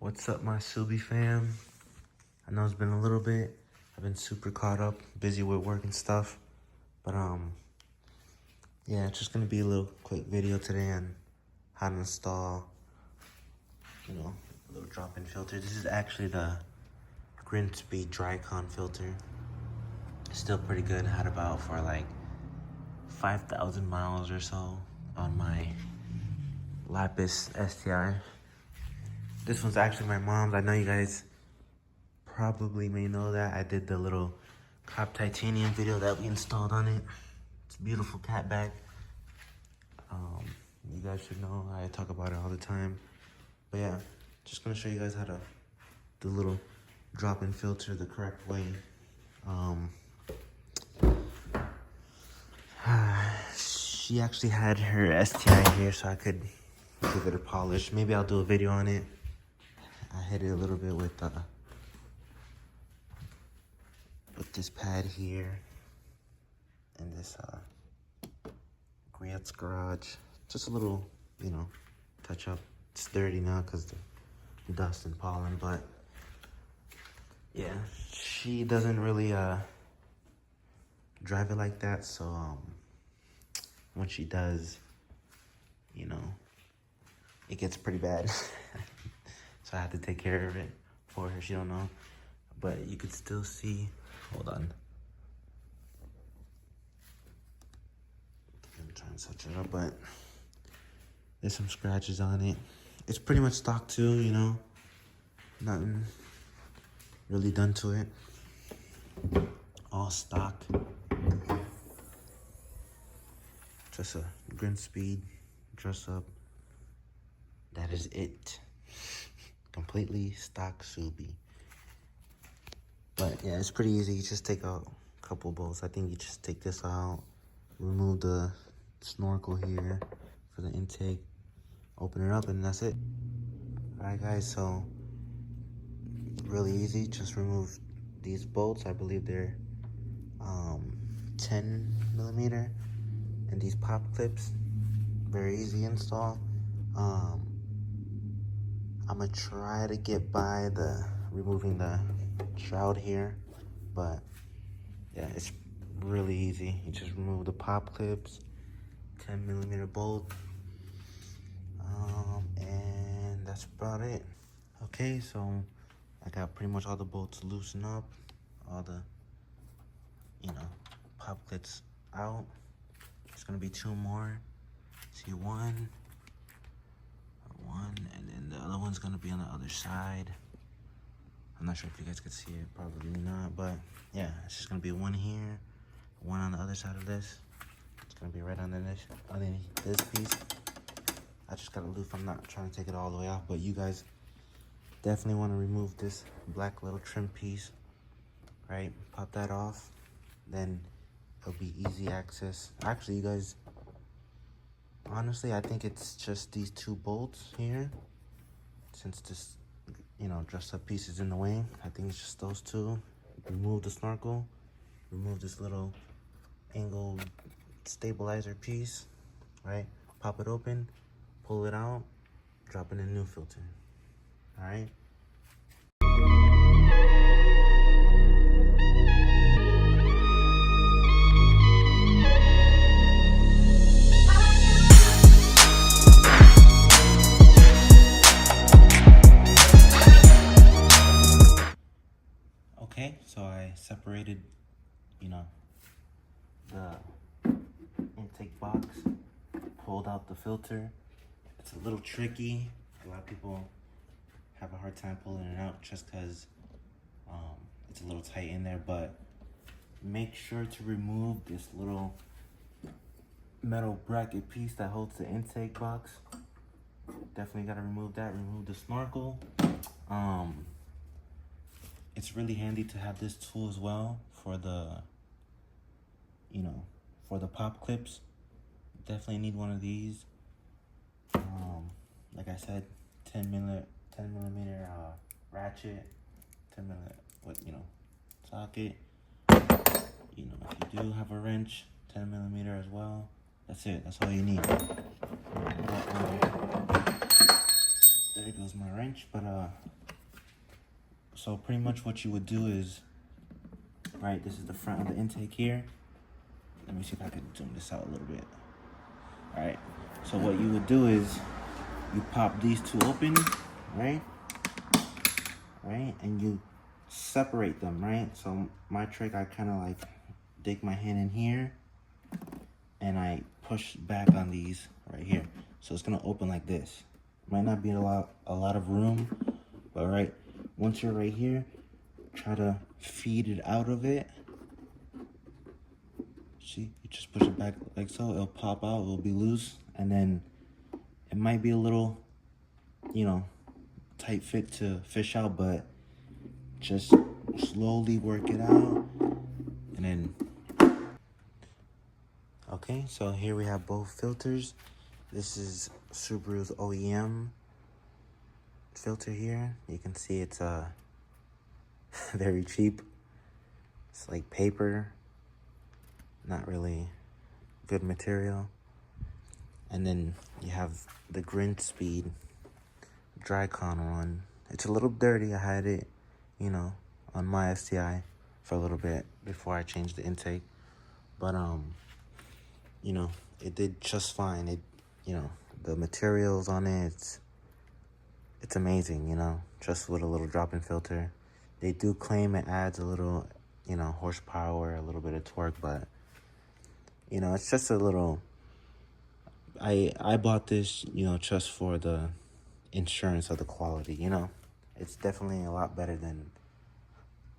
What's up, my Subi fam? I know it's been a little bit. I've been super caught up, busy with work and stuff. But yeah, it's just gonna be a little quick video today on how to install, a little drop-in filter. This is actually the Grimmspeed Drycon filter. It's still pretty good. I had about for like 5,000 miles or so on my Lapis STI. This one's actually my mom's. I know you guys probably may know that. I did the little cop titanium video that we installed on it. It's a beautiful cat bag. You guys should know. I talk about it all the time. But yeah, just gonna show you guys how to do the little drop-in filter the correct way. She actually had her STI here, so I could give it a polish. Maybe I'll do a video on it. I hit it a little bit with this pad here and this Griot's garage. Just a little, touch up. It's dirty now because the dust and pollen, but yeah, she doesn't really drive it like that, so when she does, it gets pretty bad. So I have to take care of it for her. She don't know, but you could still see. Hold on. I'm trying to touch it up, but there's some scratches on it. It's pretty much stock too, nothing really done to it. All stock. Just a Grimmspeed dress up. That is it. Completely stock Subi. But yeah, it's pretty easy. You just take out a couple bolts. I think you just take this out, remove the snorkel here for the intake, open it up, and that's it. Alright guys, so really easy. Just remove these bolts. I believe they're 10 millimeter, and these pop clips. Very easy install. I'm gonna try to get by removing the shroud here, but yeah, it's really easy. You just remove the pop clips, 10 millimeter bolt, and that's about it. Okay, so I got pretty much all the bolts loosened up, all the pop clips out. It's gonna be two more. See, one, and then the other one's gonna be on the other side. I'm not sure if you guys could see it, probably not, but yeah, it's just gonna be one here, one on the other side of this. It's gonna be right underneath this piece. I just got a loop. I'm not trying to take it all the way off, but you guys definitely want to remove this black little trim piece, right? Pop that off, then it'll be easy access. Actually, you guys, honestly, I think it's just these two bolts here, since this dressed up piece is in the way. I think it's just those two. Remove the snorkel, remove this little angle stabilizer piece, right? Pop it open, pull it out, drop in a new filter. All right. Okay, so I separated, the intake box, pulled out the filter. It's a little tricky. A lot of people have a hard time pulling it out just because it's a little tight in there, but make sure to remove this little metal bracket piece that holds the intake box. Definitely got to remove that. Remove the snorkel. It's really handy to have this tool as well for the, for the pop clips. Definitely need one of these. Like I said, 10 millimeter ratchet, 10 millimeter, socket. If you do have a wrench, 10 millimeter as well. That's it. That's all you need. But, there goes my wrench, but So pretty much what you would do is, right, this is the front of the intake here. Let me see if I can zoom this out a little bit. All right, so what you would do is you pop these two open, right? Right, and you separate them, right? So my trick, I kind of like dig my hand in here and I push back on these right here. So it's gonna open like this. Might not be a lot of room, but right, once you're right here, try to feed it out of it. See, you just push it back like so, it'll pop out, it'll be loose, and then it might be a little, you know, tight fit to fish out, but just slowly work it out. And then, okay, so here we have both filters. This is Subaru's OEM filter here. You can see it's very cheap. It's like paper, not really good material. And then you have the Grimmspeed Drycon one. It's a little dirty. I had it, you know, on my STI for a little bit before I changed the intake. But you know, it did just fine. It, you know, the materials on it, it's amazing, you know, just with a little drop-in filter. They do claim it adds a little, you know, horsepower, a little bit of torque, but you know, it's just a little. I bought this, you know, just for the insurance of the quality, you know. It's definitely a lot better than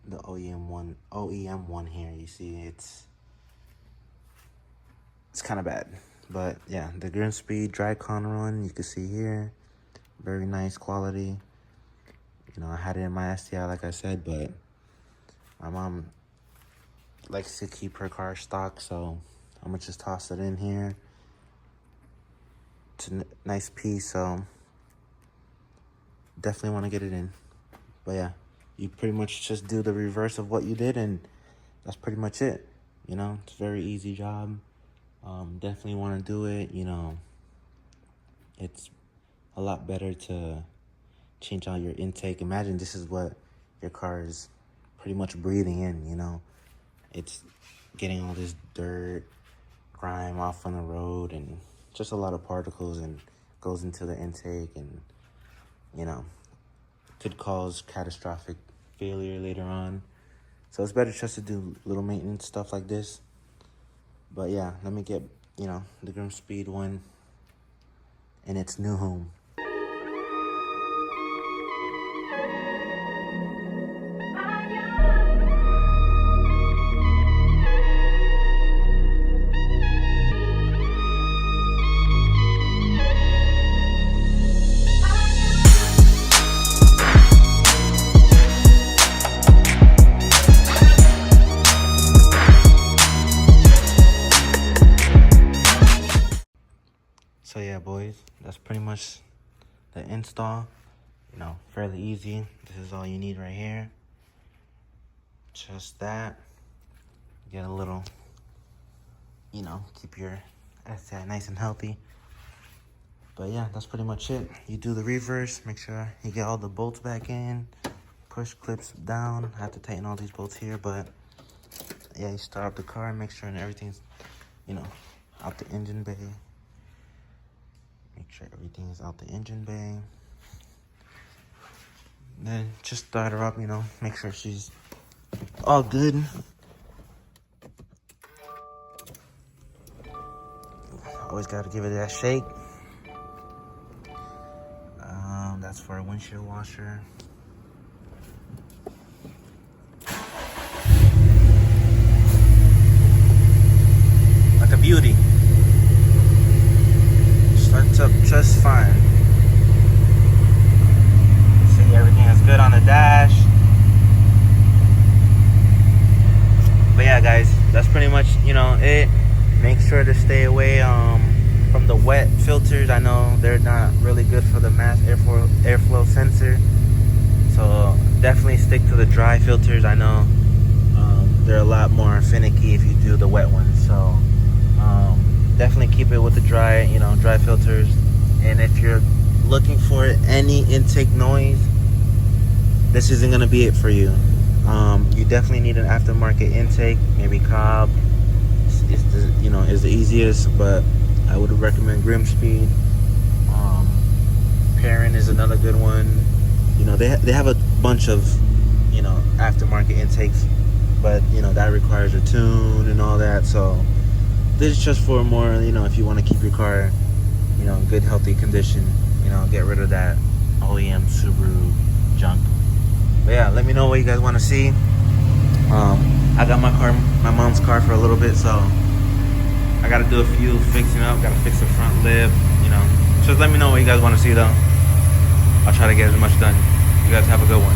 the OEM one here. You see, it's kind of bad. But yeah, the Grimmspeed Drycon one, you can see here, very nice quality. You know, I had it in my STI, like I said, but my mom likes to keep her car stock, so I'm gonna just toss it in here. It's a nice piece, so definitely want to get it in. But yeah, you pretty much just do the reverse of what you did, and that's pretty much it. You know, it's a very easy job. Definitely want to do it. You know, it's a lot better to change out your intake. Imagine this is what your car is pretty much breathing in, you know. It's getting all this dirt, grime off on the road, and just a lot of particles, and goes into the intake, and you know, could cause catastrophic failure later on. So it's better just to do little maintenance stuff like this. But yeah, let me get, you know, the Grimmspeed one in its new home. So yeah, boys, that's pretty much the install. You know, fairly easy. This is all you need right here. Just that. Get a little, you know, keep your STI nice and healthy. But yeah, that's pretty much it. You do the reverse, make sure you get all the bolts back in, push clips down. I have to tighten all these bolts here, but yeah, you start up the car and make sure everything's, you know, out the engine bay. Make sure everything is out the engine bay. Then just start her up, you know, make sure she's all good. Always got to give it that shake. That's for a windshield washer. Like a beauty. Starts up just fine. See, everything is good on the dash. But yeah, guys, that's pretty much, you know, it. Make sure to stay away from the wet filters. I know they're not really good for the mass airflow sensor. So definitely stick to the dry filters. I know they're a lot more finicky if you do the wet ones. So definitely keep it with the dry, you know, dry filters. And if you're looking for any intake noise, this isn't gonna be it for you. You definitely need an aftermarket intake, maybe Cobb. Is the easiest, but I would recommend Grimmspeed. Perrin is another good one. They have a bunch of aftermarket intakes, but that requires a tune and all that. So this is just for more if you want to keep your car in good healthy condition. Get rid of that OEM Subaru junk. But yeah, let me know what you guys want to see. I got my mom's car for a little bit, so I gotta do a few fixing up. Gotta fix the front lip. Just let me know what you guys want to see though. I'll try to get as much done. You guys have a good one.